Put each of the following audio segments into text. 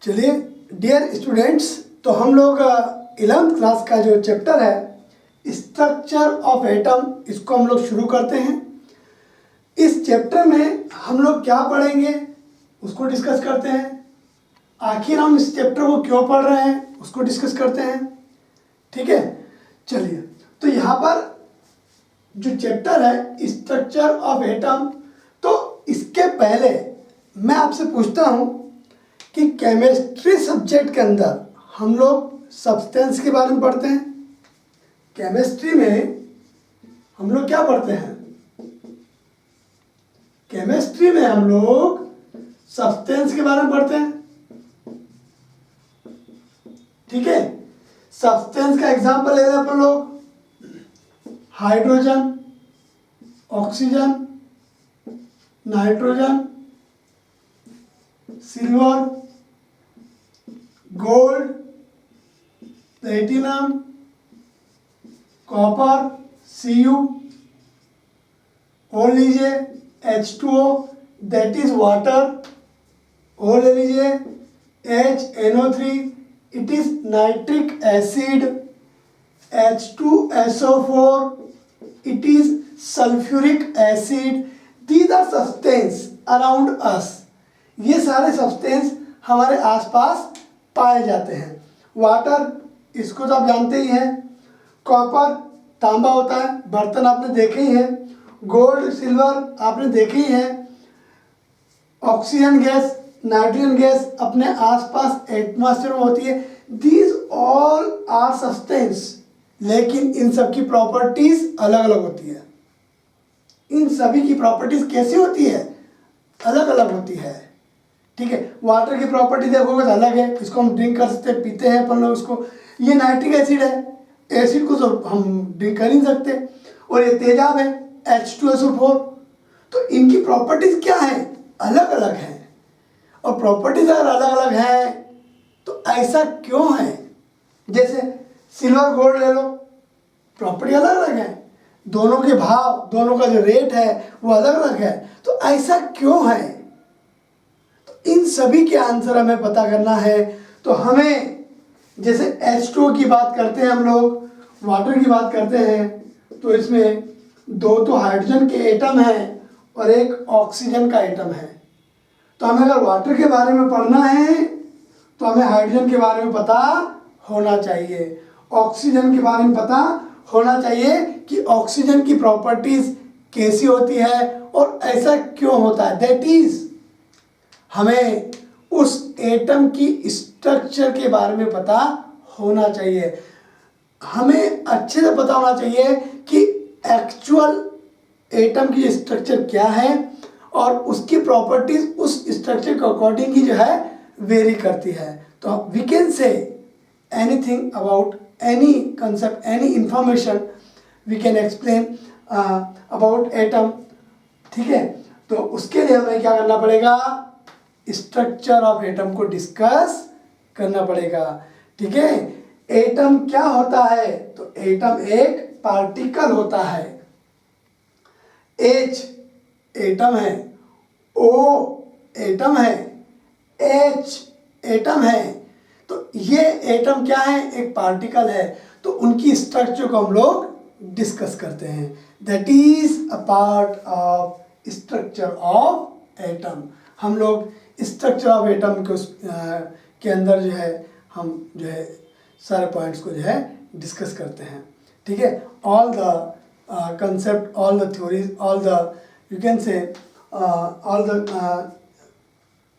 चलिए dear students, तो हम लोग 11th क्लास का जो चैप्टर है स्ट्रक्चर ऑफ एटम, इसको हम लोग शुरू करते हैं। इस चैप्टर में हम लोग क्या पढ़ेंगे उसको डिस्कस करते हैं। आखिर हम इस चैप्टर को क्यों पढ़ रहे हैं उसको डिस्कस करते हैं। ठीक है, चलिए। तो यहाँ पर जो चैप्टर है स्ट्रक्चर ऑफ एटम, तो इसके पहले मैं आपसे पूछता हूँ कि केमिस्ट्री सब्जेक्ट के अंदर हम लोग सब्सटेंस के बारे में पढ़ते हैं। केमिस्ट्री में हम लोग क्या पढ़ते हैं? केमिस्ट्री में हम लोग सब्सटेंस के बारे में पढ़ते हैं। ठीक है, सब्सटेंस का एग्जांपल ले लें अपन लोग। Hydrogen, oxygen, nitrogen, silver, gold, platinum, copper, Cu, और लीजिए H2O दैट इज वाटर, और ले लीजिए HNO3 it is nitric acid, H2SO4 it is sulfuric acid. These are substance around us. ये सारे सब्सटेंस हमारे आसपास पाए जाते हैं। वाटर, इसको तो आप जानते ही हैं। कॉपर, तांबा होता है, बर्तन आपने देखे ही हैं। गोल्ड, सिल्वर आपने देखे ही हैं। ऑक्सीजन गैस, नाइट्रोजन गैस अपने आसपास एटमॉस्फेयर में होती है। दीज ऑल आर सब्सटेंस, लेकिन इन सब की प्रॉपर्टीज अलग अलग होती है। इन सभी की प्रॉपर्टीज कैसी होती है? अलग अलग होती है। ठीक है, वाटर की प्रॉपर्टी देखोगे तो अलग है, इसको हम ड्रिंक कर सकते, पीते हैं अपन लोग इसको। ये नाइट्रिक एसिड है, एसिड को तो हम ड्रिंक कर ही नहीं सकते। और ये तेजाब है H2SO4। तो इनकी प्रॉपर्टीज क्या है? अलग अलग है। और प्रॉपर्टीज अगर अलग अलग है तो ऐसा क्यों है? जैसे सिल्वर, गोल्ड ले लो, प्रॉपर्टी अलग अलग है, दोनों के भाव, दोनों का जो रेट है वो अलग अलग है। तो ऐसा क्यों है? तो इन सभी के आंसर हमें पता करना है। तो हमें जैसे H2O की बात करते हैं हम लोग, वाटर की बात करते हैं, तो इसमें दो तो हाइड्रोजन के एटम हैं और एक ऑक्सीजन का एटम है। तो हमें अगर वाटर के बारे में पढ़ना है तो हमें हाइड्रोजन के बारे में पता होना चाहिए, ऑक्सीजन के बारे में पता होना चाहिए कि ऑक्सीजन की प्रॉपर्टीज कैसी होती है और ऐसा क्यों होता है। दैट इज हमें उस एटम की स्ट्रक्चर के बारे में पता होना चाहिए। हमें अच्छे से पता होना चाहिए कि एक्चुअल एटम की स्ट्रक्चर क्या है और उसकी प्रॉपर्टीज उस स्ट्रक्चर के अकॉर्डिंग ही जो है वेरी करती है। तो we can say anything about any concept, any information we can explain about atom. ठीक है, तो उसके लिए हमें क्या करना पड़ेगा? स्ट्रक्चर ऑफ एटम को डिस्कस करना पड़ेगा। ठीक है, एटम क्या होता है? तो एटम एक पार्टिकल होता है। H एटम है, O एटम है, H एटम है। तो ये एटम क्या है? एक पार्टिकल है। तो उनकी स्ट्रक्चर को हम लोग डिस्कस करते हैं। That is a part of structure of atom. हम लोग स्ट्रक्चर ऑफ एटम के अंदर जो है हम जो है सारे पॉइंट्स को जो है डिस्कस करते हैं। ठीक है, all the concept, all the theories, all the you can say all the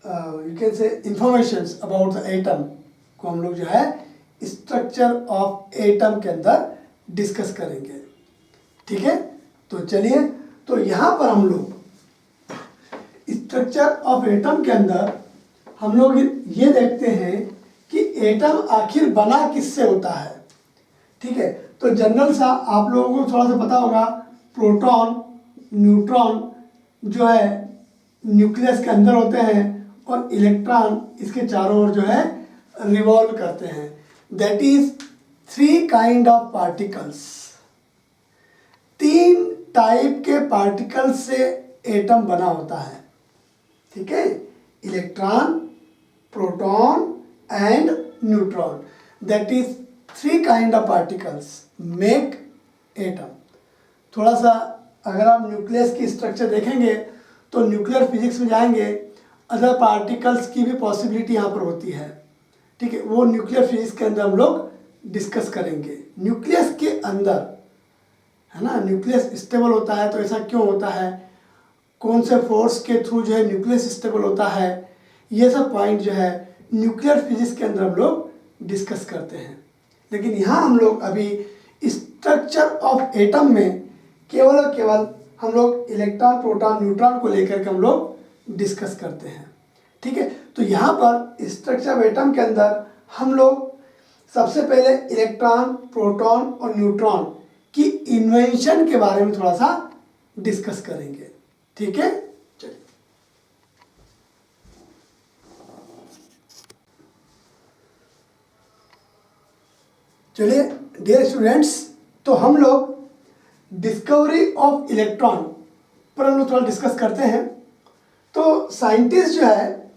you can say informations about the atom को हम लोग जो है स्ट्रक्चर ऑफ एटम के अंदर डिस्कस करेंगे। ठीक है, तो चलिए, तो यहाँ पर हम लोग स्ट्रक्चर ऑफ एटम के अंदर हम लोग ये देखते हैं कि एटम आखिर बना किससे होता है। ठीक है, तो जनरल सा आप लोगों को थोड़ा सा पता होगा, प्रोटॉन, न्यूट्रॉन जो है न्यूक्लियस के अंदर होते हैं और इलेक्ट्रॉन इसके चारों ओर जो है रिवॉल्व करते हैं। That is 3 kind of particles. 3 type के पार्टिकल से एटम बना होता है। ठीक है, electron, proton and neutron. That is 3 kind of particles make atom. थोड़ा सा अगर आप न्यूक्लियस की स्ट्रक्चर देखेंगे तो न्यूक्लियर फिजिक्स में जाएंगे, अदर पार्टिकल्स की भी पॉसिबिलिटी यहाँ पर होती है, ठीक है। वो न्यूक्लियर फिजिक्स के अंदर हम लोग डिस्कस करेंगे। न्यूक्लियस के अंदर है ना, न्यूक्लियस स्टेबल होता है तो ऐसा क्यों होता है, कौन से फोर्स के थ्रू जो है न्यूक्लियस स्टेबल होता है, ये सब पॉइंट जो है न्यूक्लियर फिजिक्स के अंदर हम लोग डिस्कस करते हैं। लेकिन यहाँ हम लोग अभी स्ट्रक्चर ऑफ एटम में केवल और केवल हम लोग इलेक्ट्रॉन प्रोटॉन न्यूट्रॉन को लेकर के हम लोग डिस्कस करते हैं, ठीक है। तो यहाँ पर स्ट्रक्चर ऑफ एटम के अंदर हम लोग सबसे पहले इलेक्ट्रॉन प्रोटॉन और न्यूट्रॉन की इन्वेंशन के बारे में थोड़ा सा डिस्कस करेंगे, ठीक है। चलिए डियर स्टूडेंट्स, तो हम लोग डिस्कवरी ऑफ इलेक्ट्रॉन पर हम लोग थोड़ा डिस्कस करते हैं। तो साइंटिस्ट जो है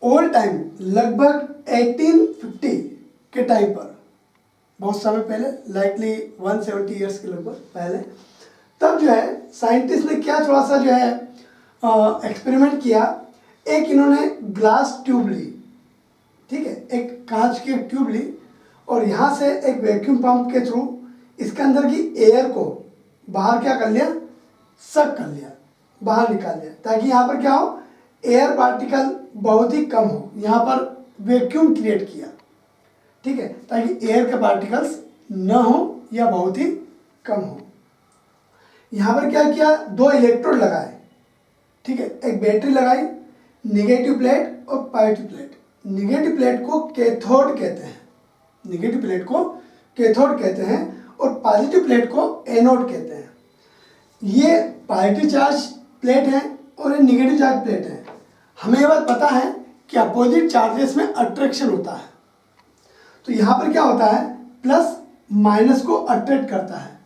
ओल्ड टाइम लगभग 1850 के टाइम पर, बहुत समय पहले, लाइकली 170 ईयर्स के लगभग पहले, तब जो है साइंटिस्ट ने क्या थोड़ा सा जो है एक्सपेरिमेंट किया। एक इन्होंने ग्लास ट्यूब ली, ठीक है, एक कांच की ट्यूब ली और यहाँ से एक वैक्यूम पंप के थ्रू इसके अंदर की एयर को बाहर क्या कर लिया, सक कर लिया, बाहर निकाल लिया, ताकि यहाँ पर क्या हो, एयर पार्टिकल बहुत ही कम हो। यहाँ पर वैक्यूम क्रिएट किया, ठीक है, ताकि एयर के पार्टिकल्स न हो या बहुत ही कम हो। यहाँ पर क्या किया, 2 इलेक्ट्रोड लगाए, ठीक है, एक बैटरी लगाई, निगेटिव प्लेट और पॉजिटिव प्लेट। निगेटिव प्लेट को कैथोड कहते हैं, निगेटिव प्लेट को कैथोड कहते हैं और पॉजिटिव प्लेट को एनोड कहते हैं। ये पॉजिटिव चार्ज प्लेट है और ये निगेटिव चार्ज प्लेट है। हमें ये बात पता है कि अपोजिट चार्जेस में अट्रैक्शन होता है, तो यहाँ पर क्या होता है, प्लस माइनस को अट्रैक्ट करता है,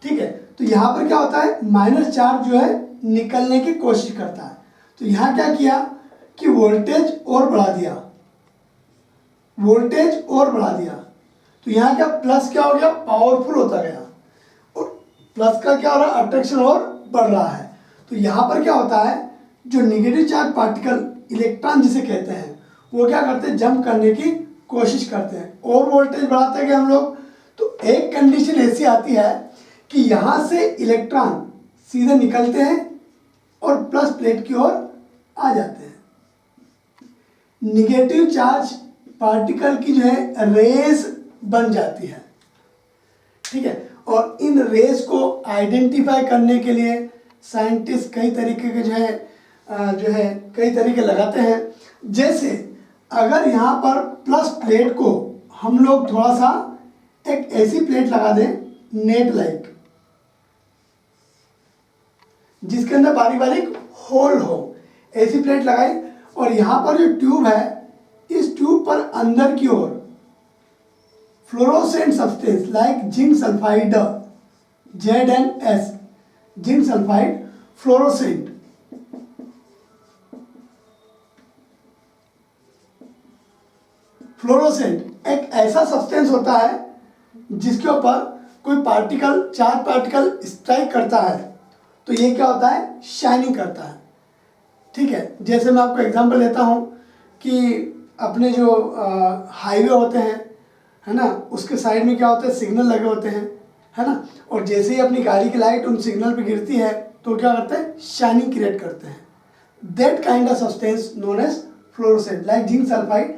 ठीक है। तो यहाँ पर क्या होता है, माइनस चार्ज जो है निकलने की कोशिश करता है। तो यहाँ क्या किया कि वोल्टेज और बढ़ा दिया, वोल्टेज और बढ़ा दिया, तो यहाँ क्या प्लस क्या हो गया, पावरफुल होता गया, और प्लस का क्या हो रहा है, अट्रैक्शन और बढ़ रहा है। तो यहाँ पर क्या होता है, जो निगेटिव चार्ज पार्टिकल इलेक्ट्रॉन जिसे कहते हैं, वो क्या करते हैं, जंप करने की कोशिश करते हैं और वोल्टेज बढ़ाते गए हम लोग। तो एक कंडीशन ऐसी आती है कि यहाँ से इलेक्ट्रॉन सीधे निकलते हैं और प्लस प्लेट की ओर आ जाते हैं। निगेटिव चार्ज पार्टिकल की जो है रेज बन जाती है, ठीक है। और इन रेज को आइडेंटिफाई करने के लिए साइंटिस्ट कई तरीके के जो है कई तरीके लगाते हैं। जैसे अगर यहाँ पर प्लस प्लेट को हम लोग थोड़ा सा एक ऐसी प्लेट लगा दें, नेट लाइक, जिसके अंदर बारीक बारीक होल हो, ऐसी प्लेट लगाई, और यहाँ पर जो ट्यूब है, इस ट्यूब पर अंदर की ओर fluorescent substance like zinc sulphide, ZnS, zinc sulphide fluorescent, fluorescent एक ऐसा सब्सटेंस होता है जिसके ऊपर कोई पार्टिकल, चार्ज पार्टिकल स्ट्राइक करता है तो ये क्या होता है, शाइनिंग करता है, ठीक है। जैसे मैं आपको एग्जांपल देता हूँ कि अपने जो हाईवे होते हैं, है ना, उसके साइड में क्या होता है, सिग्नल लगे होते हैं, है ना, और जैसे ही अपनी गाड़ी की लाइट उन सिग्नल पे गिरती है तो क्या करते हैं, शाइनिंग क्रिएट करते हैं। That kind of substance known as fluorescent like zinc sulphide,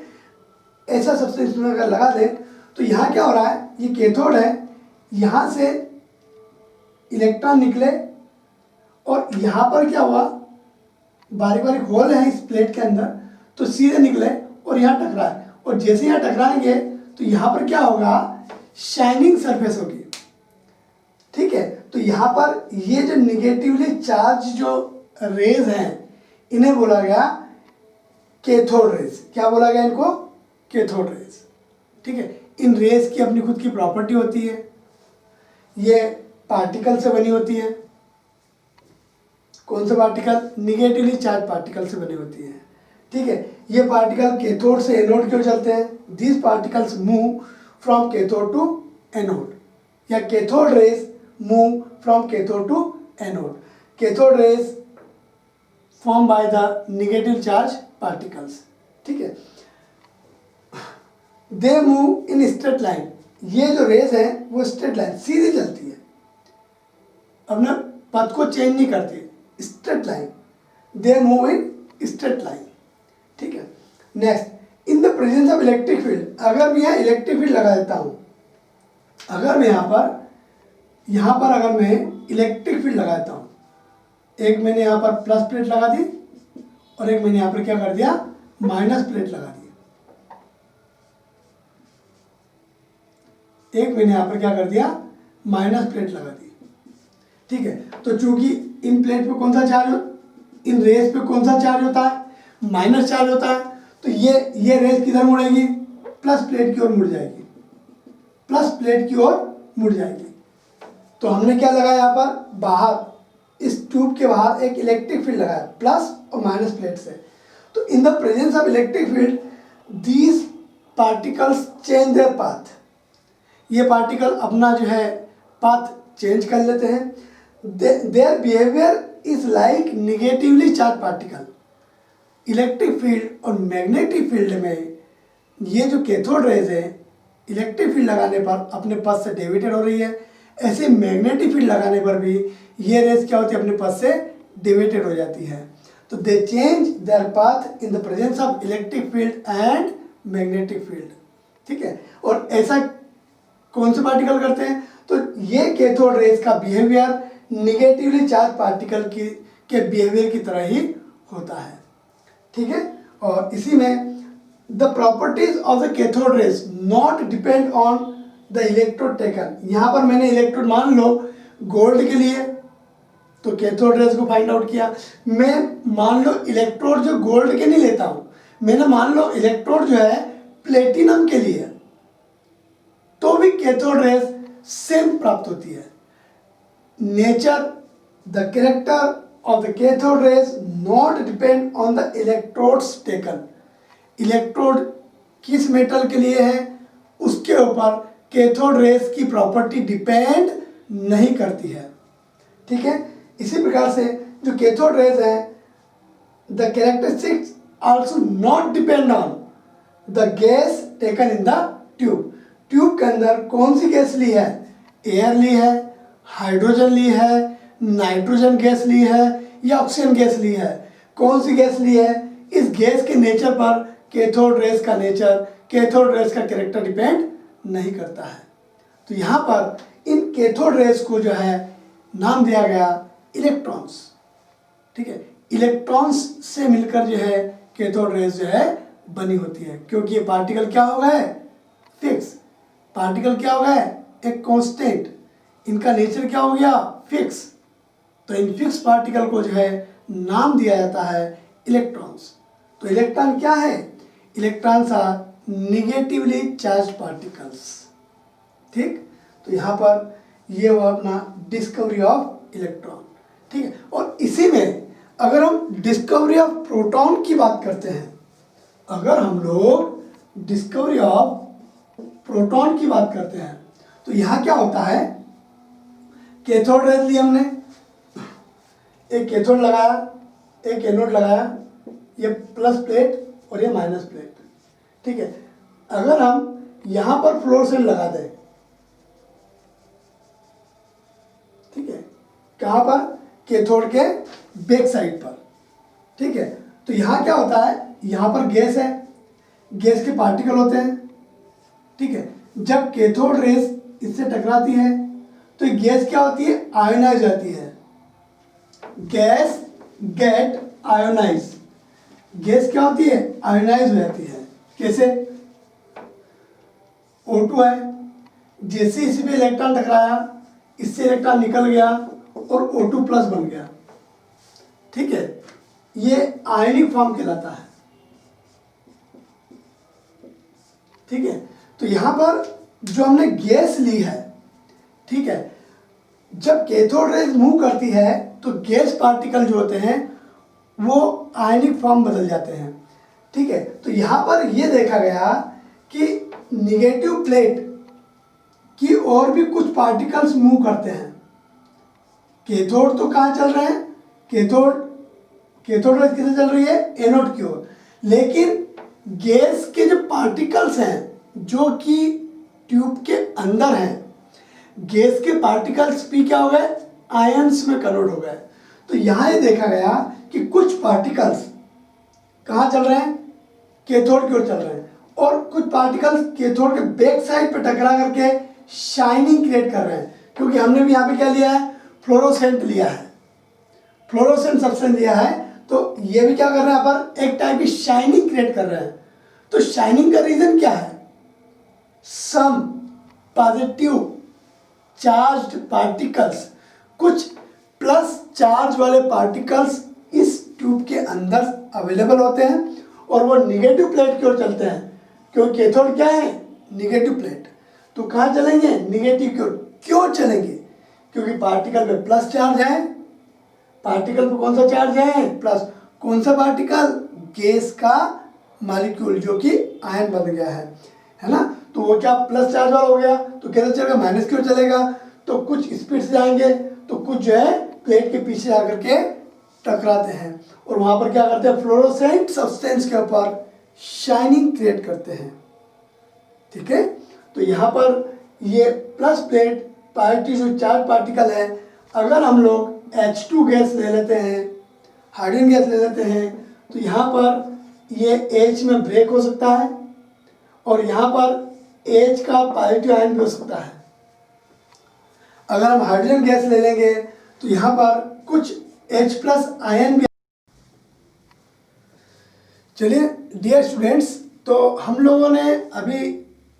ऐसा सब्सटेंस में अगर लगा दें तो यहाँ क्या हो रहा है, ये कैथोड है, यहाँ से इलेक्ट्रॉन निकले और यहाँ पर क्या हुआ, बारीक बारीक होल है इस प्लेट के अंदर, तो सीधे निकले और यहाँ टकराए, और जैसे यहाँ टकराएंगे तो यहाँ पर क्या होगा, शाइनिंग सरफेस होगी, ठीक है। तो यहाँ पर ये जो निगेटिवली चार्ज जो रेज हैं, इन्हें बोला गया कैथोड रेज। क्या बोला गया इनको, कैथोड रेज, ठीक है। इन रेज की अपनी खुद की प्रॉपर्टी होती है, ये पार्टिकल से बनी होती है। कौन से पार्टिकल, निगेटिवली चार्ज पार्टिकल से बनी होती है, ठीक है, ये पार्टिकल कैथोड से एनोड क्यों चलते हैं? These particles move from cathode to anode, या cathode rays move from cathode to anode. Cathode rays form by the negative charge particles. ठीक है, they move in straight line. ये जो रेज है वो स्ट्रेट लाइन सीधी चलती है, अपने पथ को चेंज नहीं करती, straight line. They move in straight line. ठीक है, next, in the presence of electric field. अगर मैं यहाँ इलेक्ट्रिक फील्ड लगा देता हूँ, अगर मैं यहाँ पर अगर मैं इलेक्ट्रिक फील्ड लगा देता हूँ, एक मैंने यहाँ पर प्लस प्लेट लगा दी और एक मैंने यहाँ पर क्या कर दिया, माइनस प्लेट लगा दी. एक मैंने यहाँ पर क्या कर दिया, माइनस प्लेट लगा दी. ठीक है, तो चूंकि इन प्लेट पे कौन सा चार्ज, इन रेस पे कौन सा चार्ज होता है, माइनस चार्ज होता है, तो ये रेस किधर मुड़ेगी, प्लस प्लेट की ओर मुड़ जाएगी, प्लस प्लेट की ओर मुड़ जाएगी. तो हमने क्या लगाया यहाँ पर, बाहर इस ट्यूब के बाहर एक इलेक्ट्रिक फील्ड लगाया प्लस और माइनस प्लेट से. तो in the presence of electric field these particles change their path. ये पार्टिकल अपना जो है पाथ चेंज कर लेते हैं. Their behaviour is like negatively charge particle. Electric field और मैग्नेटिक फील्ड में ये जो कैथोड रेज है इलेक्ट्रिक फील्ड लगाने पर अपने पथ से डेविएटेड हो रही है, ऐसे मैग्नेटिक फील्ड लगाने पर भी ये रेज क्या होती है, अपने पथ से डेविएटेड हो जाती है. तो दे change their path in the presence of electric field and magnetic field. ठीक है, और ऐसा कौन से पार्टिकल करते हैं, तो ये कैथोड रेज का बिहेवियर निगेटिवली चार्ज पार्टिकल के बिहेवियर की तरह ही होता है. ठीक है, और इसी में the properties of the cathode rays not depend on the electrode taken. यहाँ पर मैंने इलेक्ट्रोड मान लो गोल्ड के लिए, तो कैथोड रेज को फाइंड आउट किया. मैं मान लो इलेक्ट्रोड जो गोल्ड के नहीं लेता हूँ, मैंने मान लो इलेक्ट्रोड जो है प्लेटिनम के लिए, तो भी कैथोड रेज सेम प्राप्त होती है. Nature, the character of the cathode rays not depend on the electrodes taken. Electrode किस मेटल के लिए है उसके ऊपर कैथोड रेस की प्रॉपर्टी डिपेंड नहीं करती है. ठीक है, इसी प्रकार से जो कैथोड रेस है the characteristics also not depend on the gas taken in the tube. Tube के अंदर कौन सी गैस ली है, एयर ली है, हाइड्रोजन ली है, नाइट्रोजन गैस ली है या ऑक्सीजन गैस ली है, कौन सी गैस ली है, इस गैस के नेचर पर कैथोड रेस का नेचर, कैथोड रेस का कैरेक्टर डिपेंड नहीं करता है. तो यहाँ पर इन कैथोड रेस को जो है नाम दिया गया इलेक्ट्रॉन्स. ठीक है, इलेक्ट्रॉन्स से मिलकर जो है कैथोड रेस जो है बनी होती है, क्योंकि ये पार्टिकल क्या हो गए, फिक्स. पार्टिकल क्या हो गए, एक कांस्टेंट. इनका नेचर क्या हो गया, फिक्स. तो इन फिक्स पार्टिकल को जो है नाम दिया जाता है इलेक्ट्रॉन्स. तो इलेक्ट्रॉन क्या है, electrons are negatively charge particles. ठीक, तो यहाँ पर ये हुआ अपना डिस्कवरी ऑफ इलेक्ट्रॉन. ठीक है, और इसी में अगर हम डिस्कवरी ऑफ प्रोटॉन की बात करते हैं, अगर हम लोग डिस्कवरी ऑफ प्रोटॉन की बात करते हैं, तो यहाँ क्या होता है, कैथोड रेज ली हमने, एक कैथोड लगाया, एक एनोड लगाया, ये प्लस प्लेट और ये माइनस प्लेट. ठीक है, अगर हम यहाँ पर फ्लोरोसेंट लगा दें, ठीक है, कहाँ पर, कैथोड के बैक साइड पर. ठीक है, तो यहाँ क्या होता है, यहाँ पर गैस है, गैस के पार्टिकल होते हैं. ठीक है, जब कैथोड रेस इससे टकराती है तो ये गैस क्या होती है, आयोनाइज जाती है. गैस गेट आयोनाइज, गैस क्या होती है, आयोनाइज हो जाती है. कैसे, O2 है, जैसे इसी पे इलेक्ट्रॉन टकराया, इससे इलेक्ट्रॉन निकल गया और O2 प्लस बन गया. ठीक है, ये आयनिक फॉर्म कहलाता है. ठीक है, तो यहाँ पर जो हमने गैस ली है, ठीक है, जब कैथोड रेज मूव करती है तो गैस पार्टिकल जो होते हैं वो आयनिक फॉर्म बदल जाते हैं. ठीक है, तो यहाँ पर ये देखा गया कि निगेटिव प्लेट की और भी कुछ पार्टिकल्स मूव करते हैं। कैथोड तो कहाँ चल रहे हैं, कैथोड रेज किधर चल रही है, एनोड की ओर, लेकिन गैस के जो पार्टिकल्स हैं जो कि ट्यूब के अंदर हैं, गैस के पार्टिकल्स भी क्या हो गए, आयंस में कन्वर्ट हो गए। तो यहाँ ये देखा गया कि कुछ पार्टिकल्स कहाँ चल रहे हैं, कैथोड की ओर चल रहे हैं, और कुछ पार्टिकल्स कैथोड के बैक साइड पे टकरा करके शाइनिंग क्रिएट कर रहे हैं, क्योंकि हमने भी यहाँ पे क्या लिया है, फ्लोरोसेंट लिया है, फ्लोरोसेंट सब्सटेंस लिया है, तो ये भी क्या कर रहे हैं यहाँ पर, एक टाइप की शाइनिंग क्रिएट कर रहे हैं। तो शाइनिंग का रीजन क्या है, सम पॉजिटिव चार्ज्ड पार्टिकल्स, कुछ प्लस चार्ज वाले पार्टिकल्स इस ट्यूब के अंदर अवेलेबल होते हैं और वो निगेटिव प्लेट की ओर चलते हैं, क्योंकि कैथोड क्या है, निगेटिव प्लेट, तो कहाँ चलेंगे, निगेटिव की ओर। क्यों चलेंगे, क्योंकि पार्टिकल पे प्लस चार्ज है, पार्टिकल पे कौन सा चार्ज है, प्लस, कौन सा पार्टिकल, गैस का मॉलिक्यूल जो कि आयन बन गया है ना, तो वो क्या प्लस चार्ज वाला हो गया, तो कैसे चलेगा, माइनस की ओर चलेगा, तो कुछ स्पीड से जाएंगे, तो कुछ जो है प्लेट के पीछे जाकर के टकराते हैं और वहां पर क्या करते हैं, फ्लोरोसेंट सब्सटेंस के ऊपर शाइनिंग क्रिएट करते हैं। ठीक है, तो यहाँ पर ये प्लस प्लेट पार्टी जो चार्ज पार्टिकल है, अगर हम लोग H2 गैस ले लेते हैं, हाइड्रोजन गैस ले लेते हैं, तो यहाँ पर ये H में ब्रेक हो सकता है और यहाँ पर H का पॉजिटिव आयन भी हो सकता है। अगर हम हाइड्रोजन गैस ले लेंगे तो यहाँ पर कुछ H प्लस आयन भी। चलिए डियर स्टूडेंट्स, तो हम लोगों ने अभी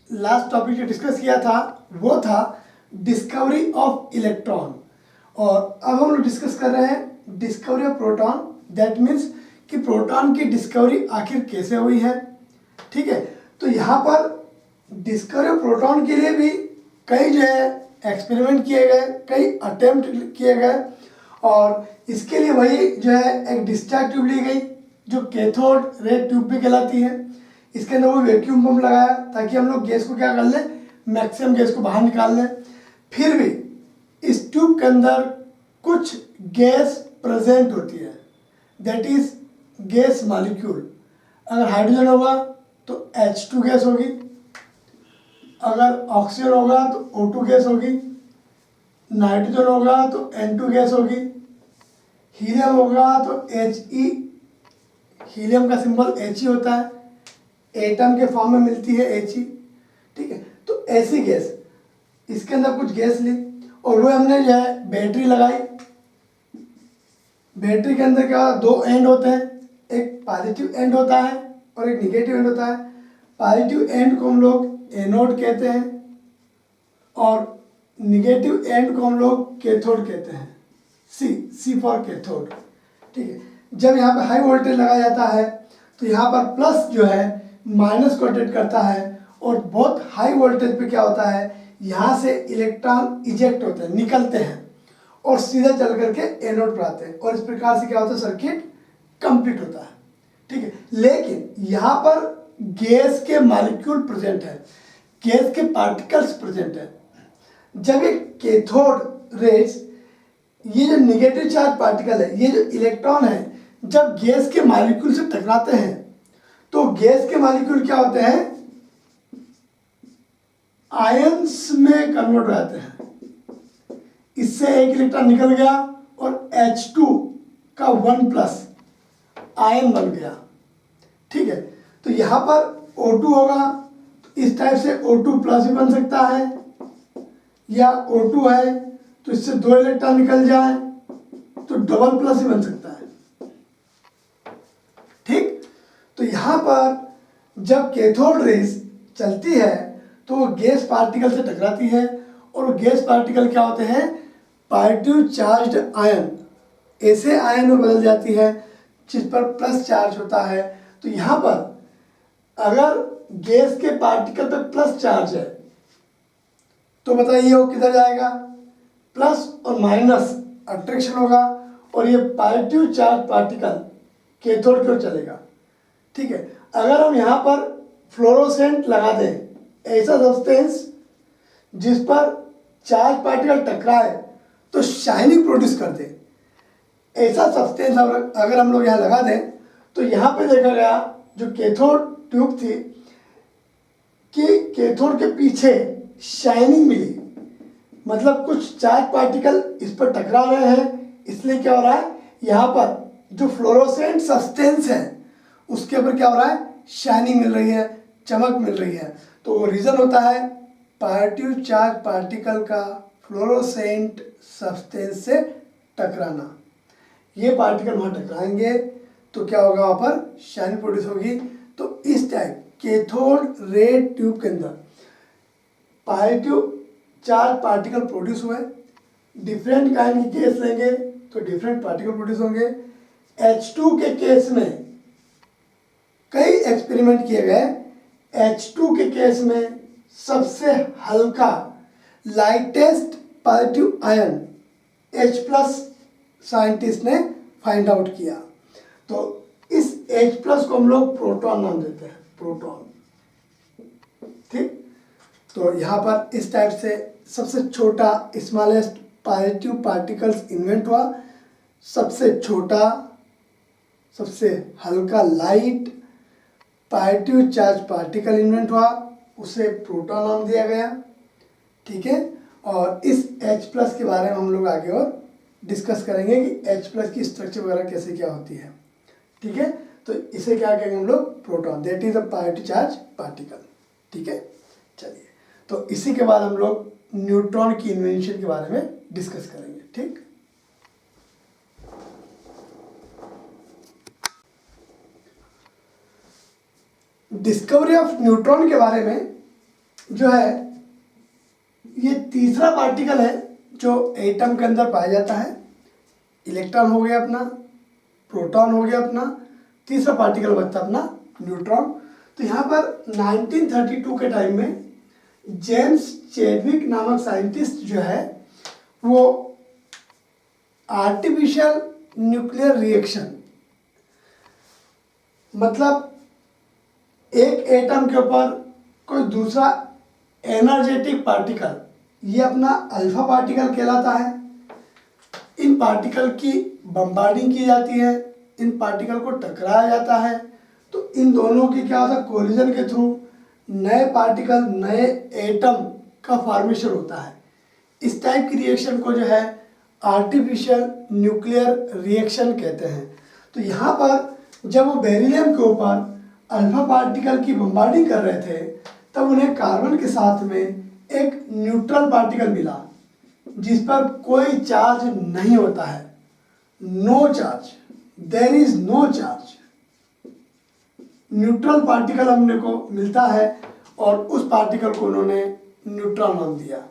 लास्ट टॉपिक जो डिस्कस किया था वो था डिस्कवरी ऑफ इलेक्ट्रॉन, और अब हम लोग डिस्कस कर रहे हैं discovery of proton. That means कि प्रोटॉन की डिस्कवरी आखिर कैसे हुई है। ठीक है, तो यहाँ पर डिस्कवरी ऑफ प्रोटॉन के लिए भी कई जो है एक्सपेरिमेंट किए गए, कई अटेम्प्ट किए गए, और इसके लिए वही जो है एक डिस्चार्ज ट्यूब ली गई जो कैथोड रे ट्यूब भी कहलाती है। इसके अंदर वो वैक्यूम पंप लगाया ताकि हम लोग गैस को क्या कर लें, मैक्सिमम गैस को बाहर निकाल लें। फिर भी इस ट्यूब के अंदर कुछ गैस प्रेजेंट होती है, दैट इज गैस मॉलिक्यूल। अगर हाइड्रोजन होगा तो H2 गैस होगी, अगर ऑक्सीजन होगा तो O2 गैस होगी, नाइट्रोजन होगा तो N2 गैस होगी, हीलियम होगा तो He, हीलियम का सिंबल He होता है, एटम के फॉर्म में मिलती है He। ठीक है, तो ऐसी गैस, इसके अंदर कुछ गैस ली और वो हमने जो है बैटरी लगाई। बैटरी के अंदर क्या, दो एंड होते हैं, एक पॉजिटिव एंड होता है और एक निगेटिव एंड होता है। पॉजिटिव एंड को हम लोग एनोड कहते हैं और निगेटिव एंड को हम लोग कैथोड कहते हैं, सी फॉर कैथोड। ठीक है, जब यहाँ पे हाई वोल्टेज लगाया जाता है तो यहाँ पर प्लस जो है माइनस को अट्रैक्ट करता है और बहुत हाई वोल्टेज पे क्या होता है, यहाँ से इलेक्ट्रॉन इजेक्ट होते हैं, निकलते हैं और सीधा चल करके एनोड पर आते हैं और इस प्रकार से क्या होता है, सर्किट कंप्लीट होता है। ठीक है, लेकिन यहाँ पर गैस के मॉलिक्यूल प्रेजेंट है, गैस के पार्टिकल्स प्रेजेंट है। जब ये कैथोड रेज, ये जो निगेटिव चार्ज पार्टिकल है, ये जो इलेक्ट्रॉन है, जब गैस के मॉलिक्यूल से टकराते हैं तो गैस के मॉलिक्यूल क्या होते हैं, आयंस में कन्वर्ट हो जाते हैं। इससे एक इलेक्ट्रॉन निकल गया और H2 का 1+ आयन बन गया। ठीक है, तो यहाँ पर O2 होगा तो इस टाइप से O2+ भी बन सकता है, या O2 है तो इससे 2 इलेक्ट्रॉन निकल जाए तो डबल+ ही बन सकता है। ठीक, तो यहाँ पर जब कैथोड रेज चलती है तो वो गैस पार्टिकल से टकराती है और वो गैस पार्टिकल क्या होते हैं, पॉजिटिव चार्ज्ड आयन, ऐसे आयन में बदल जाती है जिस पर प्लस चार्ज होता है। तो यहाँ पर अगर गैस के पार्टिकल पर प्लस चार्ज है तो बताइए वो किधर जाएगा, प्लस और माइनस अट्रैक्शन होगा और ये पॉजिटिव चार्ज पार्टिकल कैथोड की ओर चलेगा। ठीक है, अगर हम यहाँ पर फ्लोरोसेंट लगा दें, ऐसा सब्सटेंस जिस पर चार्ज पार्टिकल टकराए तो शाइनिंग प्रोड्यूस कर दे, ऐसा सब्सटेंस अगर हम लोग यहाँ लगा दें तो यहाँ पे देखा गया जो कैथोड ट्यूब थी कि कैथोड के पीछे शाइनिंग मिली, मतलब कुछ चार्ज पार्टिकल इस पर टकरा रहे हैं, इसलिए क्या हो रहा है, यहाँ पर जो फ्लोरोसेंट सब्सटेंस है उसके ऊपर क्या हो रहा है, शाइनिंग मिल रही है, चमक मिल रही है। तो वो रीज़न होता है पॉजिटिव चार्ज पार्टिकल का फ्लोरोसेंट सब्सटेंस से टकराना। ये पार्टिकल वहाँ टकराएंगे तो क्या होगा, वहाँ पर शाइनिंग प्रोड्यूस होगी। तो इस टाइप कैथोड रे ट्यूब के अंदर पॉजिटिव चार्ज पार्टिकल प्रोड्यूस हुए, डिफरेंट काइंड की केस लेंगे तो डिफरेंट पार्टिकल प्रोड्यूस होंगे। H2 के केस में कई एक्सपेरिमेंट किए गए। H2 के केस में सबसे हल्का lightest positive ion H+ scientist ने फाइंड आउट किया। तो इस H+ को हम लोग प्रोटॉन नाम देते हैं, प्रोटॉन। ठीक, तो यहाँ पर इस टाइप से सबसे छोटा स्मॉलेस्ट पॉजिटिव पार्टिकल्स इन्वेंट हुआ। सबसे छोटा, सबसे हल्का light positive charge particle invent हुआ, उसे प्रोटॉन नाम दिया गया। ठीक है, और इस H+ के बारे में हम लोग आगे और डिस्कस करेंगे कि H+ की स्ट्रक्चर वगैरह कैसे क्या होती है। ठीक है, तो इसे क्या कहेंगे हम लोग, proton, that is a positive charge particle. ठीक है, चलिए, तो इसी के बाद हम लोग न्यूट्रॉन की इन्वेंशन के बारे में डिस्कस करेंगे। ठीक, डिस्कवरी ऑफ न्यूट्रॉन के बारे में जो है, ये तीसरा पार्टिकल है जो एटम के अंदर पाया जाता है। इलेक्ट्रॉन हो गया अपना, प्रोटॉन हो गया अपना, तीसरा पार्टिकल बचता अपना न्यूट्रॉन। तो यहाँ पर 1932 के टाइम में जेम्स चैडविक नामक साइंटिस्ट जो है वो आर्टिफिशियल न्यूक्लियर रिएक्शन, मतलब एक एटम के ऊपर कोई दूसरा एनर्जेटिक पार्टिकल, ये अपना अल्फा पार्टिकल कहलाता है। इन पार्टिकल की बम्बार्डिंग की जाती है, इन पार्टिकल को टकराया जाता है, तो इन दोनों की क्या होता है, कोलिजन के थ्रू नए पार्टिकल, नए एटम का फॉर्मेशन होता है। इस टाइप की रिएक्शन को जो है आर्टिफिशियल न्यूक्लियर रिएक्शन कहते हैं। तो यहाँ पर जब वो बेरिलियम के ऊपर अल्फा पार्टिकल की बम्बार्डिंग कर रहे थे तब उन्हें कार्बन के साथ में एक न्यूट्रल पार्टिकल मिला जिस पर कोई चार्ज नहीं होता है, no charge, there is no charge. Neutral particle हमने को मिलता है और उस पार्टिकल को उन्होंने न्यूट्रॉन नाम दिया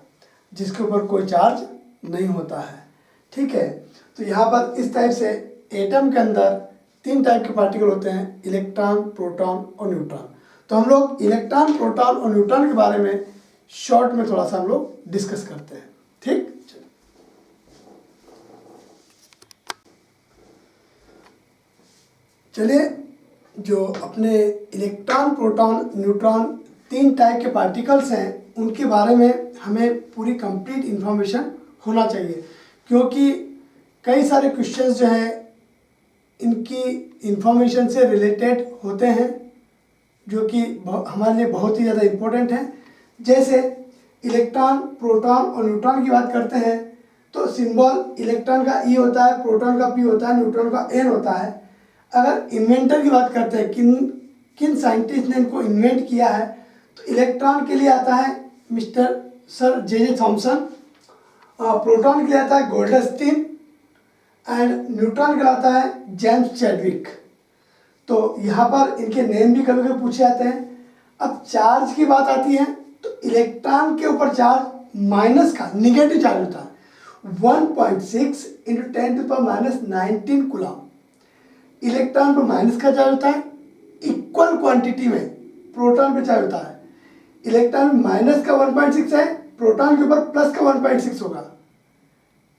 जिसके ऊपर कोई चार्ज नहीं होता है। ठीक है, तो यहाँ पर इस टाइप से एटम के अंदर 3 टाइप के पार्टिकल होते हैं, इलेक्ट्रॉन, प्रोटॉन और न्यूट्रॉन। तो हम लोग इलेक्ट्रॉन, प्रोटॉन और न्यूट्रॉन के बारे में शॉर्ट में थोड़ा सा हम लोग डिस्कस करते हैं। ठीक, चलिए, जो अपने इलेक्ट्रॉन, प्रोटॉन, न्यूट्रॉन 3 टाइप के पार्टिकल्स हैं उनके बारे में हमें पूरी कंप्लीट इन्फॉर्मेशन होना चाहिए, क्योंकि कई सारे क्वेश्चंस जो हैं इनकी इन्फॉर्मेशन से रिलेटेड होते हैं जो कि हमारे लिए बहुत ही ज़्यादा इम्पोर्टेंट है। जैसे इलेक्ट्रॉन, प्रोटॉन और न्यूट्रॉन की बात करते हैं तो सिंबल इलेक्ट्रॉन का E होता है, प्रोटॉन का P होता है, न्यूट्रॉन का N होता है। अगर इन्वेंटर की बात करते हैं, किन साइंटिस्ट ने इनको इन्वेंट किया है, तो इलेक्ट्रॉन के लिए आता है mister sir J.J. Thompson, proton के लिए आता है गोल्डस्टीन एंड न्यूट्रॉन के लिए आता है जेम्स चैडविक। तो यहाँ पर इनके नेम भी कभी कभी पूछे जाते हैं। अब चार्ज की बात आती है तो इलेक्ट्रॉन के ऊपर चार्ज माइनस का, निगेटिव चार्ज होता है 1.6 × 10⁻19 कूलम। इलेक्ट्रॉन पर माइनस का चार्ज होता है, इक्वल क्वांटिटी में प्रोटॉन पे चार्ज होता है। इलेक्ट्रॉन माइनस का 1.6 है, प्रोटॉन के ऊपर प्लस का 1.6 होगा,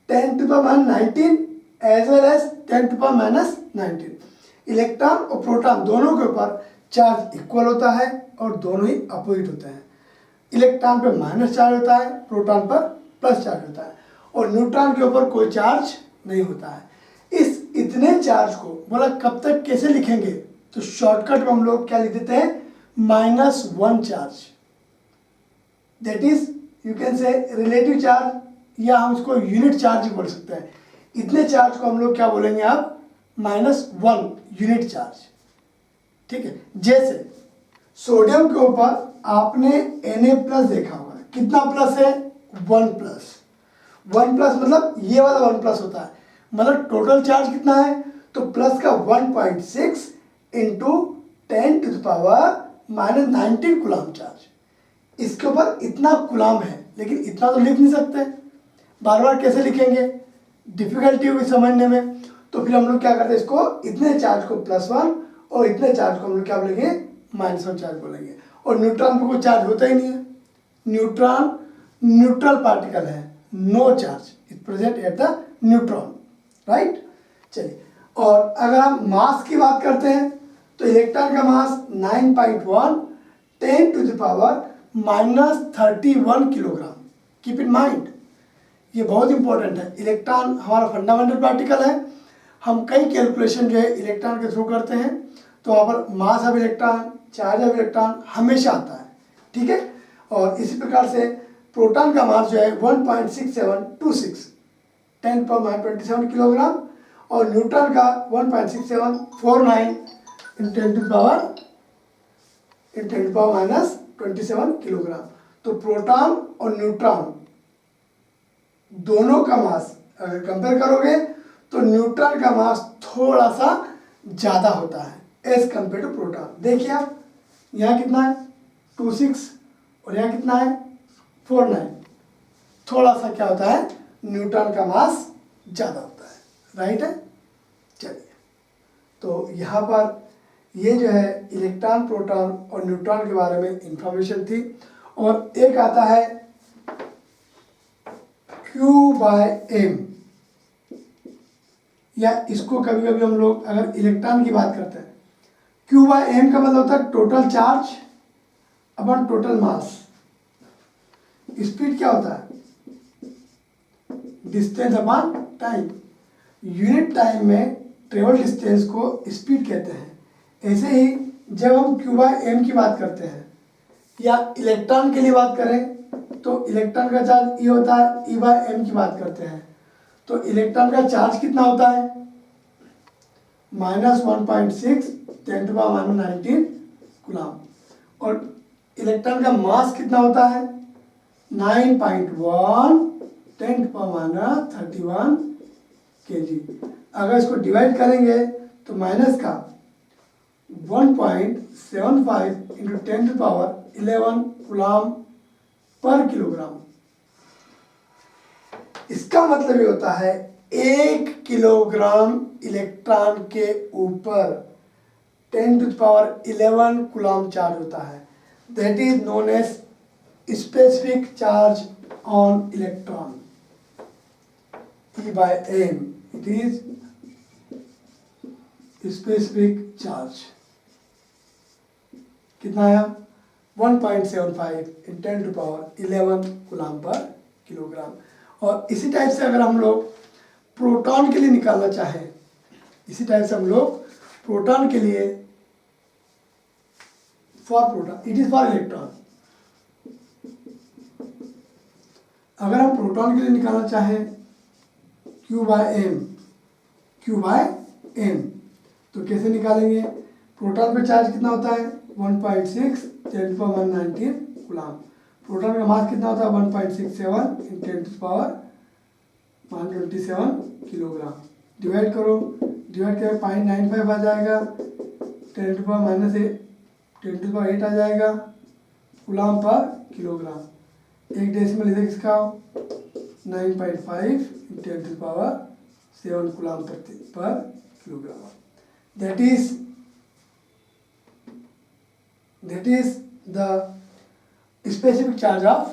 10⁻19 एज वेल एज 10⁻19। इलेक्ट्रॉन और प्रोटॉन दोनों के ऊपर चार्ज इक्वल होता है और दोनों ही अपोजिट होते हैं। इलेक्ट्रॉन पर माइनस चार्ज होता है, प्रोटॉन पर प्लस चार्ज होता है, और न्यूट्रॉन के ऊपर कोई चार्ज नहीं होता है। इस इतने चार्ज को बोला कब तक कैसे लिखेंगे, तो शॉर्टकट में हम लोग क्या लिख देते हैं, -1 charge, that is you can say relative charge, या हम इसको यूनिट चार्ज भी बोल सकते हैं। इतने चार्ज को हम लोग क्या बोलेंगे आप, -1 यूनिट चार्ज, ठीक है। जैसे सोडियम के ऊपर आपने Na+ देखा होगा, कितना प्लस है, 1 प्लस। 1 प्लस मतलब ये वाला 1 प्लस होता है, मतलब टोटल चार्ज कितना है, तो प्लस का 1.6 इंटू 10⁻⁻19 कूलाम चार्ज। इसके ऊपर इतना कूलाम है, लेकिन इतना तो लिख नहीं सकते, बार बार कैसे लिखेंगे, डिफिकल्टी होगी समझने में। तो फिर हम लोग क्या करते हैं, इसको इतने चार्ज को +1 और इतने चार्ज को हम लोग क्या बोलेंगे, -1 चार्ज बोलेंगे। और न्यूट्रॉन पर कोई चार्ज होता ही नहीं है, न्यूट्रॉन न्यूट्रल पार्टिकल है, no charge is present at the neutron, right. चलिए, और अगर हम मास की बात करते हैं तो इलेक्ट्रॉन का मास 9.1 10⁻31 किलोग्राम। कीप इन माइंड, ये बहुत इंपॉर्टेंट है। इलेक्ट्रॉन हमारा फंडामेंटल पार्टिकल है, हम कई कैलकुलेशन जो है इलेक्ट्रॉन के थ्रू करते हैं, तो वहाँ पर mass of electron, charge of electron हमेशा आता है, ठीक है। और इसी प्रकार से प्रोटॉन का मास जो है 1.6726 10⁻27 किलोग्राम, और न्यूट्रॉन का 1.6749 × 10⁻27 किलोग्राम। तो प्रोटॉन और न्यूट्रॉन दोनों का मास अगर कंपेयर करोगे तो न्यूट्रॉन का मास थोड़ा सा ज़्यादा होता है एज कंपेयर टू प्रोटॉन। देखिए आप, यहाँ कितना है 26 और यहाँ कितना है 49, थोड़ा सा क्या होता है, न्यूट्रॉन का मास ज़्यादा होता है, राइट है। चलिए, तो यहाँ पर ये जो है इलेक्ट्रॉन, प्रोटॉन और न्यूट्रॉन के बारे में इंफॉर्मेशन थी। और एक आता है Q/m, या इसको कभी कभी हम लोग अगर इलेक्ट्रॉन की बात करते हैं, Q/m का मतलब होता है total charge upon total mass. Speed क्या होता है, distance upon time. Unit time में ट्रेवल डिस्टेंस को स्पीड कहते हैं। ऐसे ही जब हम Q/m की बात करते हैं या इलेक्ट्रॉन के लिए बात करें तो इलेक्ट्रॉन का चार्ज E होता है, E/m की बात करते हैं तो इलेक्ट्रॉन का चार्ज कितना होता है, -1.6 10⁻19 कूलाम। और इलेक्ट्रॉन का मास कितना होता है, 9.1 10⁻31 kg। अगर इसको डिवाइड करेंगे तो माइनस का 1.75 × 10⁻11 कूलाम पर किलोग्राम। इसका मतलब ये होता है 1 किलोग्राम इलेक्ट्रॉन के ऊपर 10⁻11 कूलाम चार्ज होता है। That is known as specific charge on electron, E/m। It is specific charge कितना आया, 1.75 × 10⁻11 कूलाम पर किलोग्राम। और इसी टाइप से अगर हम लोग प्रोटॉन के लिए निकालना चाहें, इसी टाइप से हम लोग प्रोटॉन के लिए, for proton it is for electron, अगर हम प्रोटॉन के लिए निकालना चाहें Q/m तो कैसे निकालेंगे, प्रोटॉन पे चार्ज कितना होता है 1.6 10⁻19 कूलाम। प्रोटॉन का मास कितना होता है 1.67 × 10⁻27 किलोग्राम। डिवाइड करो, डिवाइड करके 0.95 आ जाएगा, 10⁻8 आ जाएगा कूलाम पर किलोग्राम। एक डेसिमल इधर किसका 9.5 × 10⁻7 कूलाम पर kilogram. That is the specific charge of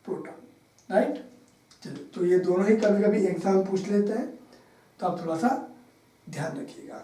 proton, right? चलिए, तो ये दोनों ही कभी कभी एग्जाम पूछ लेते हैं, तो आप थोड़ा सा ध्यान रखिएगा।